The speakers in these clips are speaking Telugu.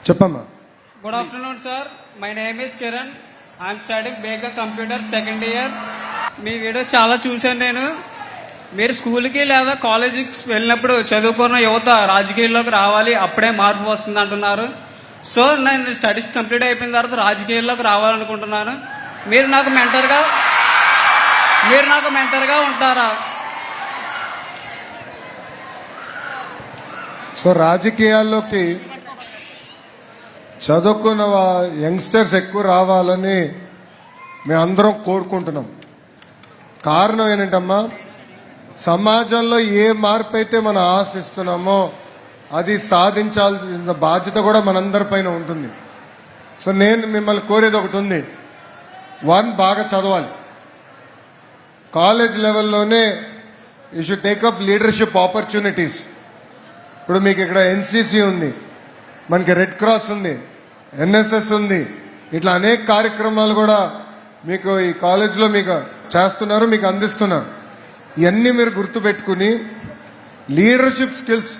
చెప్పమ్మా. Good afternoon, sir. My name is Kiran. I am studying Bega Computer second year. Me video చాలా చూశాను నేను. మీరు స్కూల్కి లేదా కాలేజీకి వెళ్ళినప్పుడు చదువుకున్న యువత రాజకీయాల్లోకి రావాలి, అప్పుడే మార్పు వస్తుంది అంటున్నారు. సో నేను స్టడీస్ కంప్లీట్ అయిపోయిన తర్వాత రాజకీయాల్లోకి రావాలనుకుంటున్నాను. మీరు నాకు మెంటర్గా ఉంటారా? సో రాజకీయాల్లోకి చదువుకున్న యంగ్స్టర్స్ ఎక్కువ రావాలని మేమందరం కోరుకుంటున్నాం. కారణం ఏంటంటమ్మా, సమాజంలో ఏ మార్పు అయితే మనం ఆశిస్తున్నామో అది సాధించాల్సిన బాధ్యత కూడా మనందరిపైన ఉంటుంది. సో నేను మిమ్మల్ని కోరేది ఒకటి ఉంది. బాగా చదవాలి. కాలేజ్ లెవెల్లోనే you should take up leadership opportunities. ఇప్పుడు మీకు ఇక్కడ ఎన్సీసీ ఉంది, మనకి రెడ్ క్రాస్ ఉంది, ఎన్ఎస్ఎస్ ఉంది. ఇట్లా అనేక కార్యక్రమాలు కూడా మీకు ఈ కాలేజ్లో మీకు చేస్తున్నారు, మీకు అందిస్తున్నారు. ఇవన్నీ మీరు గుర్తుపెట్టుకుని లీడర్షిప్ స్కిల్స్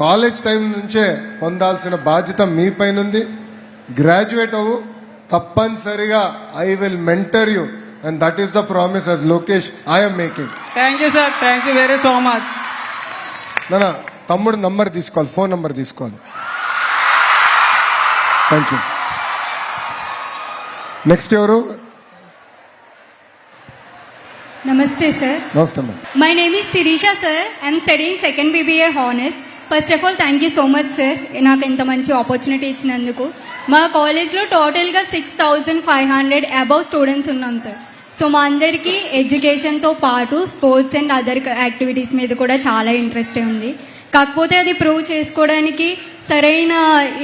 కాలేజ్ టైం నుంచే పొందాల్సిన బాధ్యత మీ పైన ఉంది. గ్రాడ్యుయేట్ అవ్వు, తప్పనిసరిగా I will mentor you and that is the promise as Lokesh I'm making. Thank you sir, thank you very so much. నా తమ్ముడు నంబర్ తీసుకోవాలి, ఫోన్ నంబర్ తీసుకోవాలి. Thank you. నెక్స్ట్ ఎవరు? Namaste sir. నమస్తే అమ్మా. My name is Sirisha sir. I am studying second BBA Honors. First of all thank you so much sir, నాకు ఇంత మంచి ఆపర్చునిటీ ఇచ్చినందుకు. మా కాలేజ్లో టోటల్గా 6,500 అబౌవ్ స్టూడెంట్స్ ఉన్నాం సార్. సో మా అందరికీ ఎడ్యుకేషన్తో పాటు స్పోర్ట్స్ అండ్ అదర్ యాక్టివిటీస్ మీద కూడా చాలా ఇంట్రెస్ట్ ఉంది. కాకపోతే అది ప్రూవ్ చేసుకోవడానికి సరైన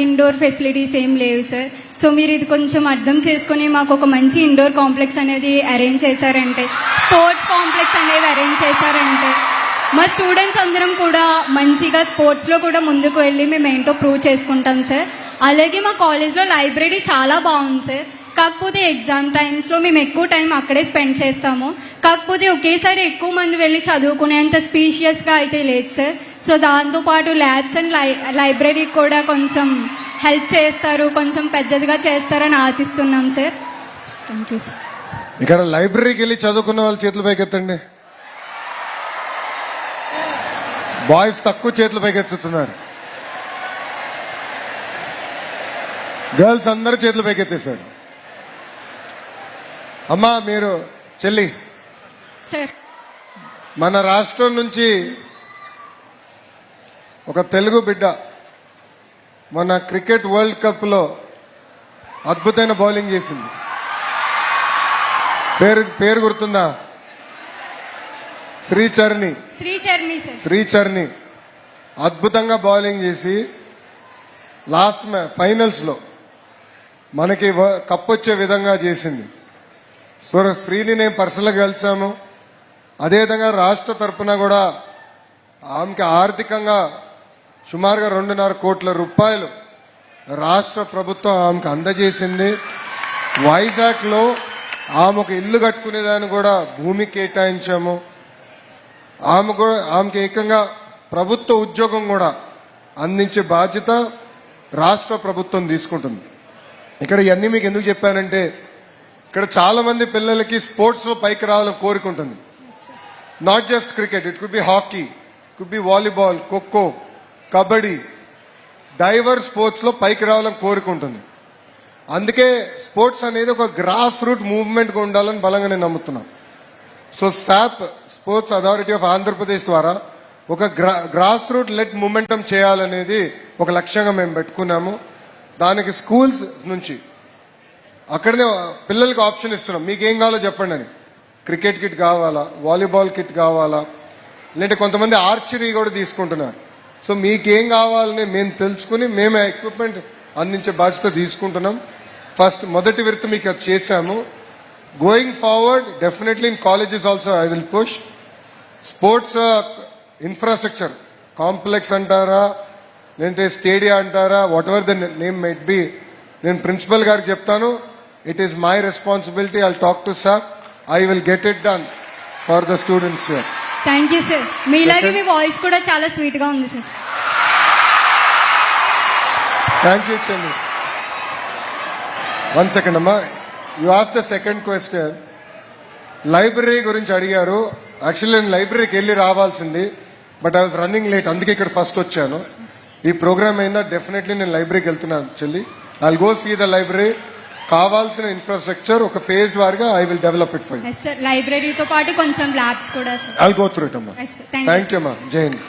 ఇండోర్ ఫెసిలిటీస్ ఏం లేవు సార్. సో మీరు ఇది కొంచెం అర్థం చేసుకుని మాకు ఒక మంచి ఇండోర్ కాంప్లెక్స్ అనేది అరేంజ్ చేశారంటే, స్పోర్ట్స్ కాంప్లెక్స్ అనేవి అరేంజ్ చేశారంటే మా స్టూడెంట్స్ అందరం కూడా మంచిగా స్పోర్ట్స్లో కూడా ముందుకు వెళ్ళి మేము ఏంటో ప్రూవ్ చేసుకుంటాం సార్. అలాగే మా కాలేజ్లో లైబ్రరీ చాలా బాగుంది సార్. కాకపోతే ఎగ్జామ్ టైమ్స్లో మేము ఎక్కువ టైం అక్కడే స్పెండ్ చేస్తాము. కాకపోతే ఒకేసారి ఎక్కువ మంది వెళ్ళి చదువుకునేంత స్పీషియస్గా అయితే లేదు సార్. సో దాంతోపాటు ల్యాబ్స్ అండ్ లైబ్రరీకి కూడా కొంచెం హెల్ప్ చేస్తారు, కొంచెం పెద్దదిగా చేస్తారని ఆశిస్తున్నాం సార్. Thank you sir. ఇక్కడ లైబ్రరీకి వెళ్ళి చదువుకున్న వాళ్ళు చేతులు పైకెత్తండి. బాయ్స్ తక్కువ చేతులు పైకెత్తుతున్నారు, గర్ల్స్ అందరూ చేతులు పైకెత్తేశారు. అమ్మా మీరు చెల్లి, సార్ మన రాష్ట్రం నుంచి ఒక తెలుగు బిడ్డ మొన్న క్రికెట్ వరల్డ్ కప్లో అద్భుతమైన బౌలింగ్ చేసింది. పేరు గుర్తుందా? శ్రీచరణి సార్. శ్రీచరణి అద్భుతంగా బౌలింగ్ చేసి లాస్ట్ ఫైనల్స్లో మనకి కప్ వచ్చే విధంగా చేసింది. సో శ్రీని నేను పర్సనల్గా కలిసాము. అదేవిధంగా రాష్ట్ర తరఫున కూడా ఆమెకి ఆర్థికంగా సుమారుగా 2.5 కోట్ల రూపాయలు రాష్ట్ర ప్రభుత్వం ఆమెకు అందజేసింది. వైజాగ్లో ఆమెకు ఇల్లు కట్టుకునేదాన్ని కూడా భూమి కేటాయించాము. ఆమెకి ఏకంగా ప్రభుత్వ ఉద్యోగం కూడా అందించే బాధ్యత రాష్ట్ర ప్రభుత్వం తీసుకుంటుంది. ఇక్కడ ఇవన్నీ మీకు ఎందుకు చెప్పానంటే, ఇక్కడ చాలా మంది పిల్లలకి స్పోర్ట్స్లో పైకి రావాలని కోరిక ఉంటుంది. Not just cricket, it could be hockey, could be volleyball, kho kho, kabaddi, divorce స్పోర్ట్స్లో పైకి రావాలని కోరిక ఉంటుంది. అందుకే స్పోర్ట్స్ అనేది ఒక గ్రాస్ రూట్ మూవ్మెంట్గా ఉండాలని బలంగా నేను నమ్ముతున్నాను. So SAAP sports authority of Andhra Pradesh ద్వారా ఒక గ్రాస్ రూట్ లెట్ మూమెంటం చేయాలనేది ఒక లక్ష్యంగా మేము పెట్టుకున్నాము. దానికి స్కూల్స్ నుంచి అక్కడనే పిల్లలకి ఆప్షన్ ఇస్తున్నాం, మీకు ఏం కావాలో చెప్పండి అని. క్రికెట్ కిట్ కావాలా, వాలీబాల్ కిట్ కావాలా, లేదంటే కొంతమంది ఆర్చరీ కూడా తీసుకుంటున్నారు. సో మీకేం కావాలని మేము తెలుసుకుని మేము ఎక్విప్మెంట్ అందించే బాధ్యత తీసుకుంటున్నాం. మొదటి విడత మీకు అది చేశాము. Going forward definitely in colleges also I will push sports infrastructure complex అంటారా, లేదంటే స్టేడియా అంటారా, what ever the name might be, నేను ప్రిన్సిపల్ గారికి చెప్తాను. It is my responsibility. I talk to sir, I will get it done for the students here. Thank you sir. మీలాగే మీ వాయిస్ కూడా చాలా స్వీట్ గా ఉంది సార్. థ్యాంక్ యూ చెల్లి. 1 సెకండ్ అమ్మా. You ask the second question. Library గురించి అడిగారు. యాక్చువల్లీ నేను లైబ్రరీకి వెళ్ళి రావాల్సింది, but I was running late, అందుకే ఇక్కడ ఫస్ట్ వచ్చాను. ఈ ప్రోగ్రామ్ అయిందా డెఫినెట్లీ నేను లైబ్రరీకి వెళ్తున్నాను చెల్లి. I will go see the library. కావాల్సిన ఇన్ఫ్రాస్ట్రక్చర్ ఒక ఫేజ్ వారిగా I will develop it for you. Yes sir, లైబ్రరీతో పాటు కొంచెం ల్యాబ్స్ కూడా sir. I will go through it అమ్మా. Yes sir, thank you. Thank you అమ్మా. జై హింద్.